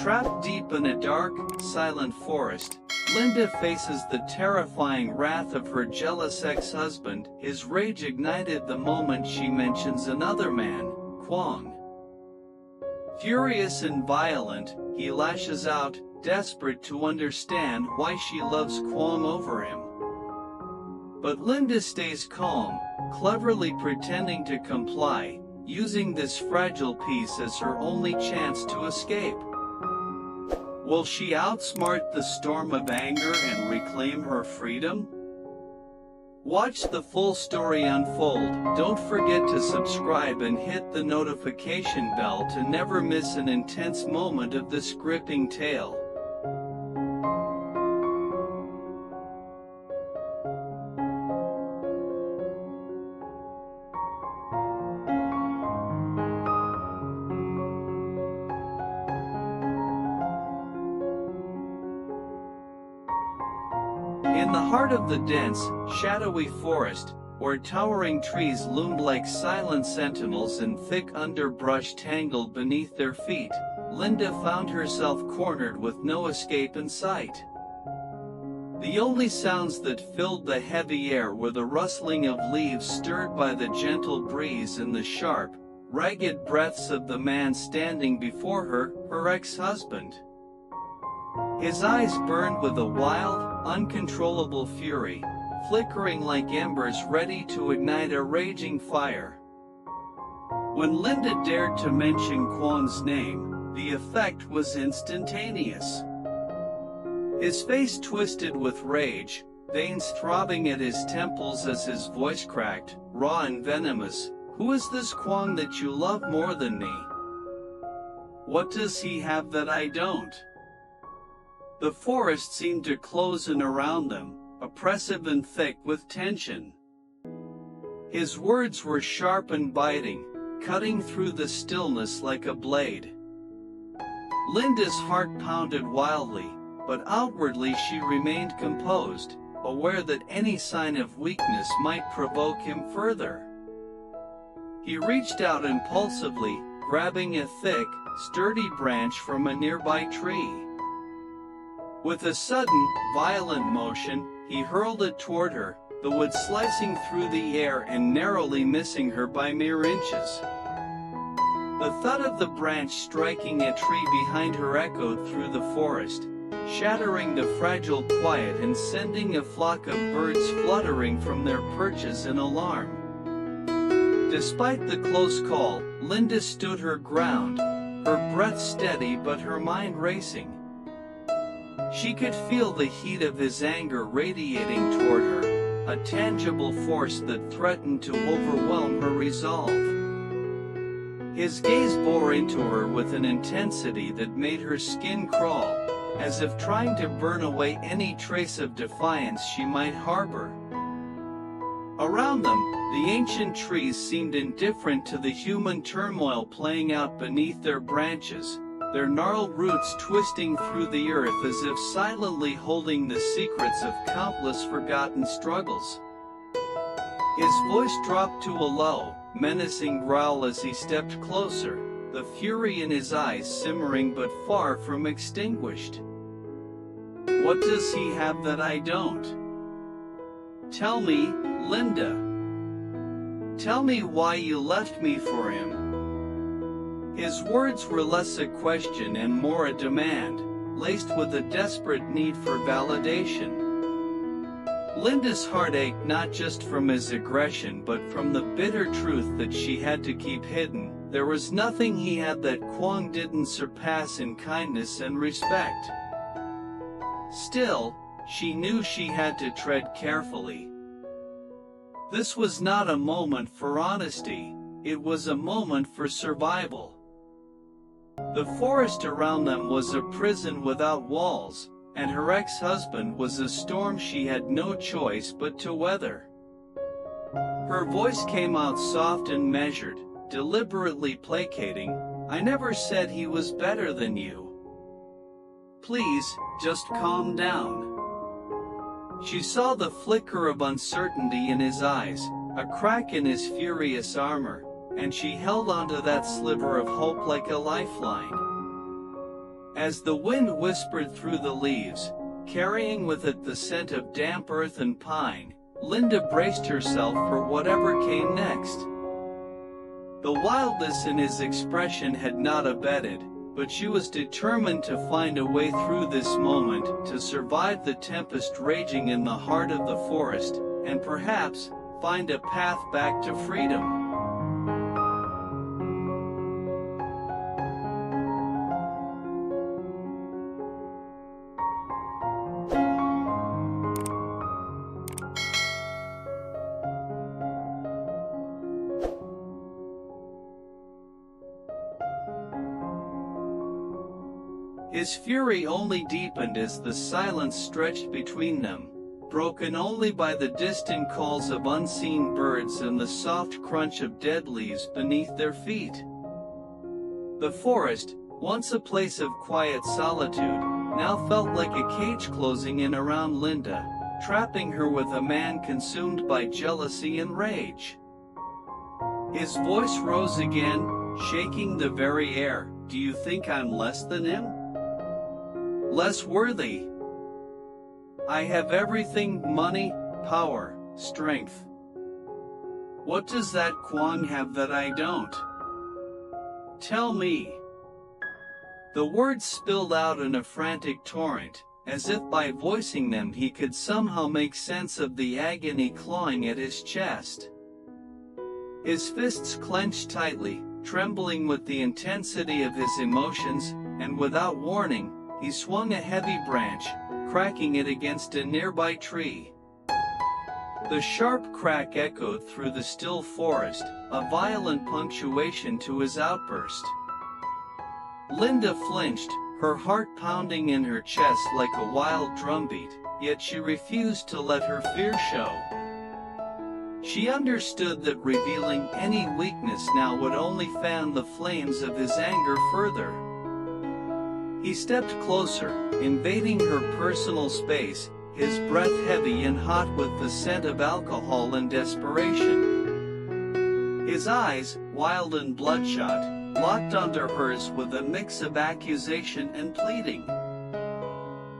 Trapped deep in a dark, silent forest, Linda faces the terrifying wrath of her jealous ex-husband. His rage ignited the moment she mentions another man, Kwong. Furious and violent, he lashes out, desperate to understand why she loves Kwong over him. But Linda stays calm, cleverly pretending to comply, using this fragile piece as her only chance to escape. Will she outsmart the storm of anger and reclaim her freedom? Watch the full story unfold. Don't forget to subscribe and hit the notification bell to never miss an intense moment of this gripping tale. In the heart of the dense, shadowy forest, where towering trees loomed like silent sentinels and thick underbrush tangled beneath their feet, Linda found herself cornered with no escape in sight. The only sounds that filled the heavy air were the rustling of leaves stirred by the gentle breeze and the sharp, ragged breaths of the man standing before her, her ex-husband. His eyes burned with a wild, uncontrollable fury, flickering like embers ready to ignite a raging fire. When Linda dared to mention Kwong's name, the effect was instantaneous. His face twisted with rage, veins throbbing at his temples as his voice cracked, raw and venomous. "Who is this Kwong that you love more than me? What does he have that I don't?" The forest seemed to close in around them, oppressive and thick with tension. His words were sharp and biting, cutting through the stillness like a blade. Linda's heart pounded wildly, but outwardly she remained composed, aware that any sign of weakness might provoke him further. He reached out impulsively, grabbing a thick, sturdy branch from a nearby tree. With a sudden, violent motion, he hurled it toward her, the wood slicing through the air and narrowly missing her by mere inches. The thud of the branch striking a tree behind her echoed through the forest, shattering the fragile quiet and sending a flock of birds fluttering from their perches in alarm. Despite the close call, Linda stood her ground, her breath steady but her mind racing. She could feel the heat of his anger radiating toward her, a tangible force that threatened to overwhelm her resolve. His gaze bore into her with an intensity that made her skin crawl, as if trying to burn away any trace of defiance she might harbor. Around them, the ancient trees seemed indifferent to the human turmoil playing out beneath their branches, their gnarled roots twisting through the earth as if silently holding the secrets of countless forgotten struggles. His voice dropped to a low, menacing growl as he stepped closer, the fury in his eyes simmering but far from extinguished. "What does he have that I don't? Tell me, Linda. Tell me why you left me for him." His words were less a question and more a demand, laced with a desperate need for validation. Linda's heart ached not just from his aggression but from the bitter truth that she had to keep hidden. There was nothing he had that Kwong didn't surpass in kindness and respect. Still, she knew she had to tread carefully. This was not a moment for honesty, it was a moment for survival. The forest around them was a prison without walls, and her ex-husband was a storm she had no choice but to weather. Her voice came out soft and measured, deliberately placating. "I never said he was better than you. Please, just calm down." She saw the flicker of uncertainty in his eyes, a crack in his furious armor, and she held onto that sliver of hope like a lifeline. As the wind whispered through the leaves, carrying with it the scent of damp earth and pine, Linda braced herself for whatever came next. The wildness in his expression had not abated, but she was determined to find a way through this moment, to survive the tempest raging in the heart of the forest, and perhaps find a path back to freedom. His fury only deepened as the silence stretched between them, broken only by the distant calls of unseen birds and the soft crunch of dead leaves beneath their feet. The forest, once a place of quiet solitude, now felt like a cage closing in around Linda, trapping her with a man consumed by jealousy and rage. His voice rose again, shaking the very air. "Do you think I'm less than him? Less worthy? I have everything: money, power, strength. What does that Kwang have that I don't? Tell me." The words spilled out in a frantic torrent, as if by voicing them he could somehow make sense of the agony clawing at his chest. His fists clenched tightly, trembling with the intensity of his emotions, and without warning, he swung a heavy branch, cracking it against a nearby tree. The sharp crack echoed through the still forest, a violent punctuation to his outburst. Linda flinched, her heart pounding in her chest like a wild drumbeat, yet she refused to let her fear show. She understood that revealing any weakness now would only fan the flames of his anger further. He stepped closer, invading her personal space, his breath heavy and hot with the scent of alcohol and desperation. His eyes, wild and bloodshot, locked onto hers with a mix of accusation and pleading.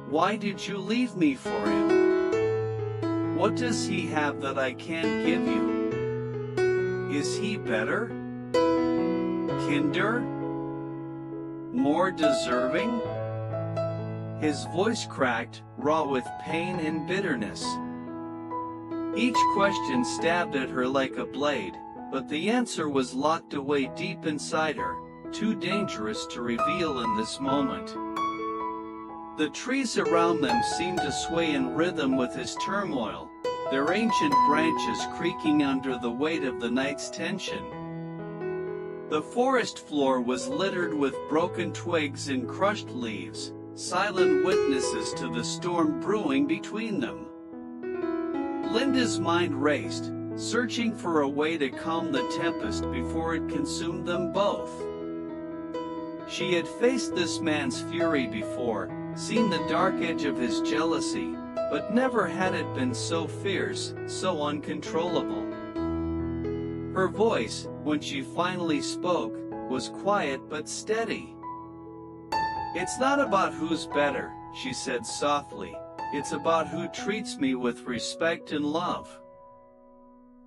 "Why did you leave me for him? What does he have that I can't give you? Is he better? Kinder? More deserving?" His voice cracked, raw with pain and bitterness. Each question stabbed at her like a blade, but the answer was locked away deep inside her, too dangerous to reveal in this moment. The trees around them seemed to sway in rhythm with his turmoil, their ancient branches creaking under the weight of the night's tension. The forest floor was littered with broken twigs and crushed leaves, silent witnesses to the storm brewing between them. Linda's mind raced, searching for a way to calm the tempest before it consumed them both. She had faced this man's fury before, seen the dark edge of his jealousy, but never had it been so fierce, so uncontrollable. Her voice, when she finally spoke, was quiet but steady. "It's not about who's better," she said softly. "It's about who treats me with respect and love.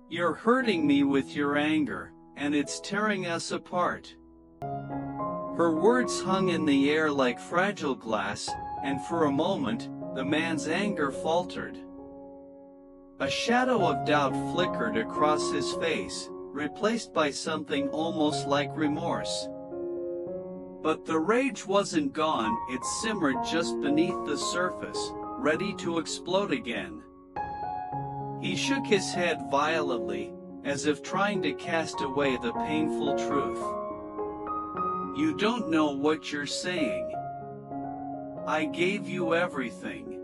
You're hurting me with your anger, and it's tearing us apart." Her words hung in the air like fragile glass, and for a moment, the man's anger faltered. A shadow of doubt flickered across his face, replaced by something almost like remorse. But the rage wasn't gone, it simmered just beneath the surface, ready to explode again. He shook his head violently, as if trying to cast away the painful truth. "You don't know what you're saying. I gave you everything.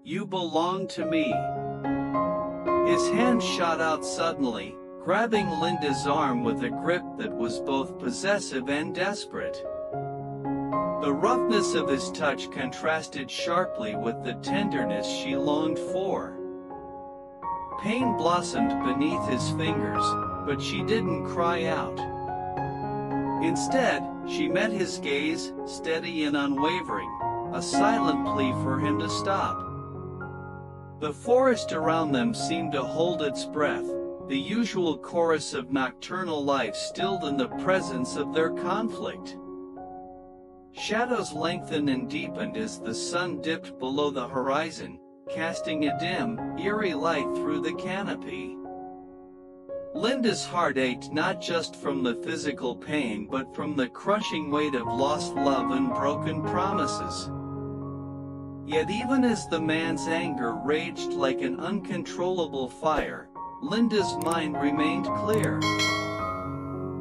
You belong to me." His hand shot out suddenly, grabbing Linda's arm with a grip that was both possessive and desperate. The roughness of his touch contrasted sharply with the tenderness she longed for. Pain blossomed beneath his fingers, but she didn't cry out. Instead, She met his gaze, steady and unwavering, a silent plea for him to stop. The forest around them seemed to hold its breath, the usual chorus of nocturnal life stilled in the presence of their conflict. Shadows lengthened and deepened as the sun dipped below the horizon, casting a dim, eerie light through the canopy. Linda's heart ached not just from the physical pain but from the crushing weight of lost love and broken promises. Yet even as the man's anger raged like an uncontrollable fire, Linda's mind remained clear.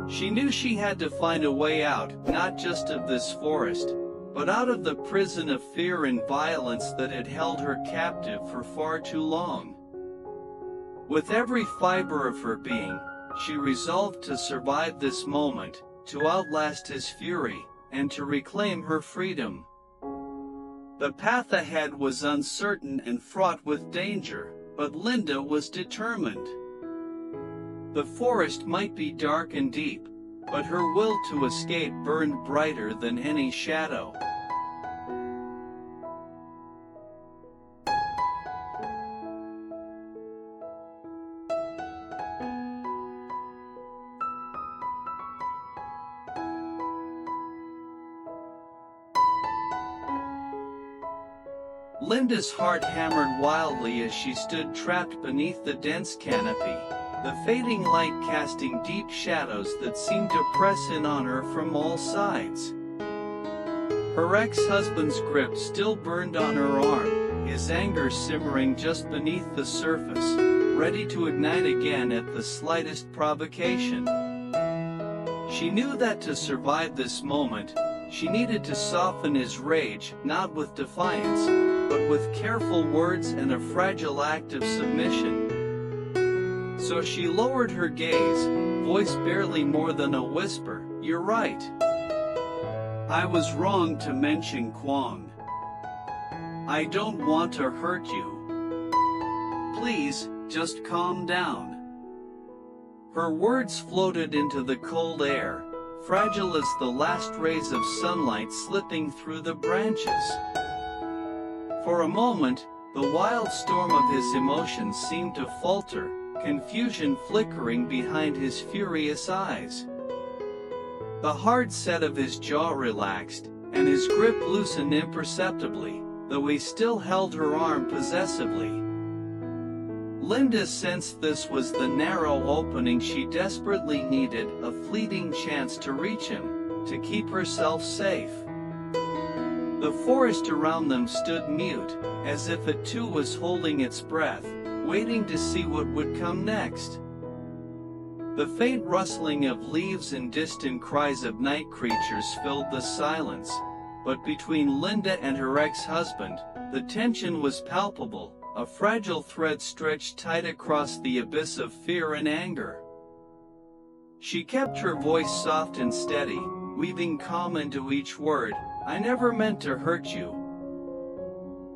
She knew she had to find a way out, not just of this forest, but out of the prison of fear and violence that had held her captive for far too long. With every fiber of her being, she resolved to survive this moment, to outlast his fury, and to reclaim her freedom. The path ahead was uncertain and fraught with danger, but Linda was determined. The forest might be dark and deep, but her will to escape burned brighter than any shadow. Linda's heart hammered wildly as she stood trapped beneath the dense canopy, the fading light casting deep shadows that seemed to press in on her from all sides. Her ex-husband's grip still burned on her arm, his anger simmering just beneath the surface, ready to ignite again at the slightest provocation. She knew that to survive this moment, she needed to soften his rage, not with defiance, but with careful words and a fragile act of submission. So she lowered her gaze, voice barely more than a whisper, "You're right. I was wrong to mention Kwong. I don't want to hurt you. Please, just calm down." Her words floated into the cold air, fragile as the last rays of sunlight slipping through the branches. For a moment, the wild storm of his emotions seemed to falter, confusion flickering behind his furious eyes. The hard set of his jaw relaxed, and his grip loosened imperceptibly, though he still held her arm possessively. Linda sensed this was the narrow opening she desperately needed, a fleeting chance to reach him, to keep herself safe. The forest around them stood mute, as if it too was holding its breath, waiting to see what would come next. The faint rustling of leaves and distant cries of night creatures filled the silence, but between Linda and her ex-husband, the tension was palpable, a fragile thread stretched tight across the abyss of fear and anger. She kept her voice soft and steady, weaving calm into each word. "I never meant to hurt you.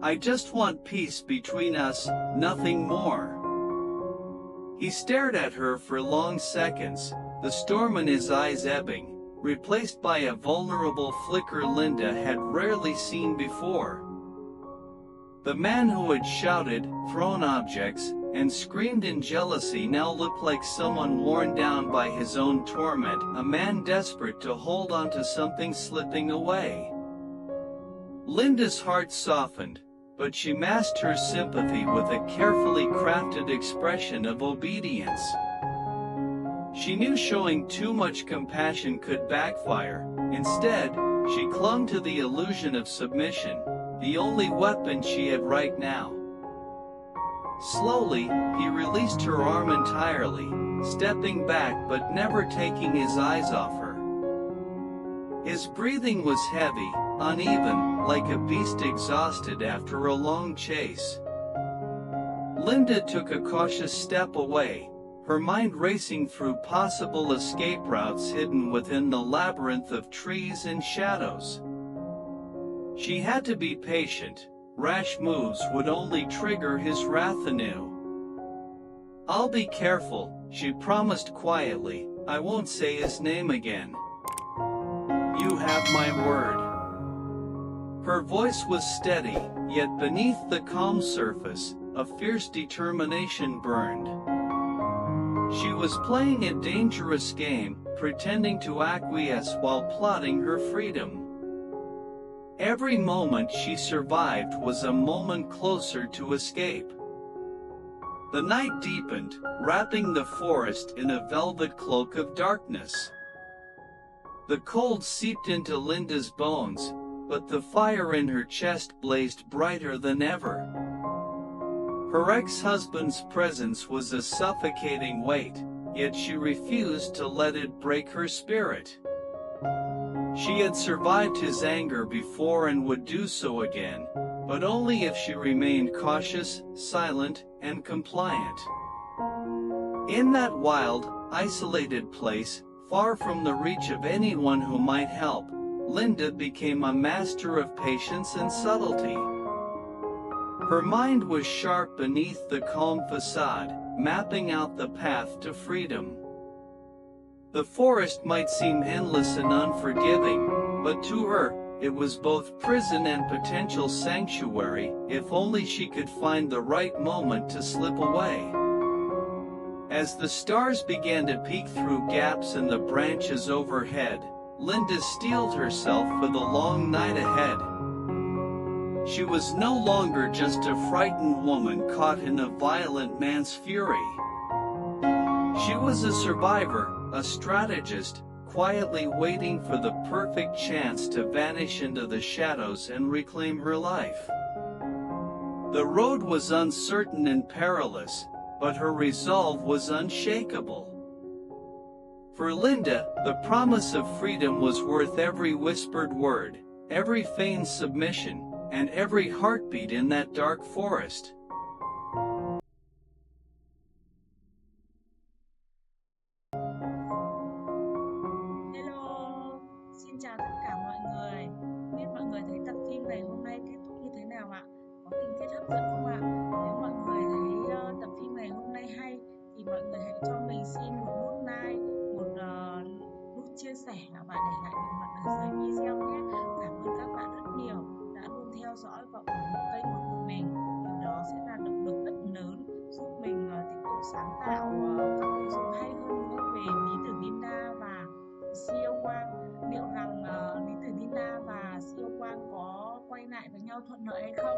I just want peace between us, nothing more." He stared at her for long seconds, the storm in his eyes ebbing, replaced by a vulnerable flicker Linda had rarely seen before. The man who had shouted, thrown objects, and screamed in jealousy now looked like someone worn down by his own torment, a man desperate to hold on to something slipping away. Linda's heart softened, but she masked her sympathy with a carefully crafted expression of obedience. She knew showing too much compassion could backfire. Instead, she clung to the illusion of submission, the only weapon she had right now. Slowly, he released her arm entirely, stepping back but never taking his eyes off her. His breathing was heavy, uneven, like a beast exhausted after a long chase. Linda took a cautious step away, her mind racing through possible escape routes hidden within the labyrinth of trees and shadows. She had to be patient. Rash moves would only trigger his wrath anew. "I'll be careful," she promised quietly. "I won't say his name again." "You have my word." Her voice was steady, yet beneath the calm surface, a fierce determination burned. She was playing a dangerous game, pretending to acquiesce while plotting her freedom. Every moment she survived was a moment closer to escape. The night deepened, wrapping the forest in a velvet cloak of darkness. The cold seeped into Linda's bones, but the fire in her chest blazed brighter than ever. Her ex-husband's presence was a suffocating weight, yet she refused to let it break her spirit. She had survived his anger before and would do so again, but only if she remained cautious, silent, and compliant. In that wild, isolated place, far from the reach of anyone who might help, Linda became a master of patience and subtlety. Her mind was sharp beneath the calm facade, mapping out the path to freedom. The forest might seem endless and unforgiving, but to her, it was both prison and potential sanctuary, if only she could find the right moment to slip away. As the stars began to peek through gaps in the branches overhead, Linda steeled herself for the long night ahead. She was no longer just a frightened woman caught in a violent man's fury. She was a survivor, a strategist, quietly waiting for the perfect chance to vanish into the shadows and reclaim her life. The road was uncertain and perilous, but her resolve was unshakable. For Linda, the promise of freedom was worth every whispered word, every feigned submission, and every heartbeat in that dark forest. Hello, xin chào tất cả mọi người. Không biết mọi người thấy tập phim ngày hôm nay kết thúc như thế nào ạ? Có tình tiết hấp dẫn không ạ? Nếu mọi người thấy tập phim ngày hôm nay hay thì mọi người hãy cho mình xin một nút like, một nút chia sẻ và để lại bình luận ở dưới video nhé. Cảm ơn các bạn rất nhiều đã luôn theo dõi và ủng hộ kênh của mình. Điều đó sẽ là động lực rất lớn giúp mình tiếp tục sáng tạo các nội dung hay hơn nữa về Lý Tử Linda và CEO Quang. Liệu rằng Lý Tử Linda và CEO Quang có quay lại với nhau thuận lợi hay không?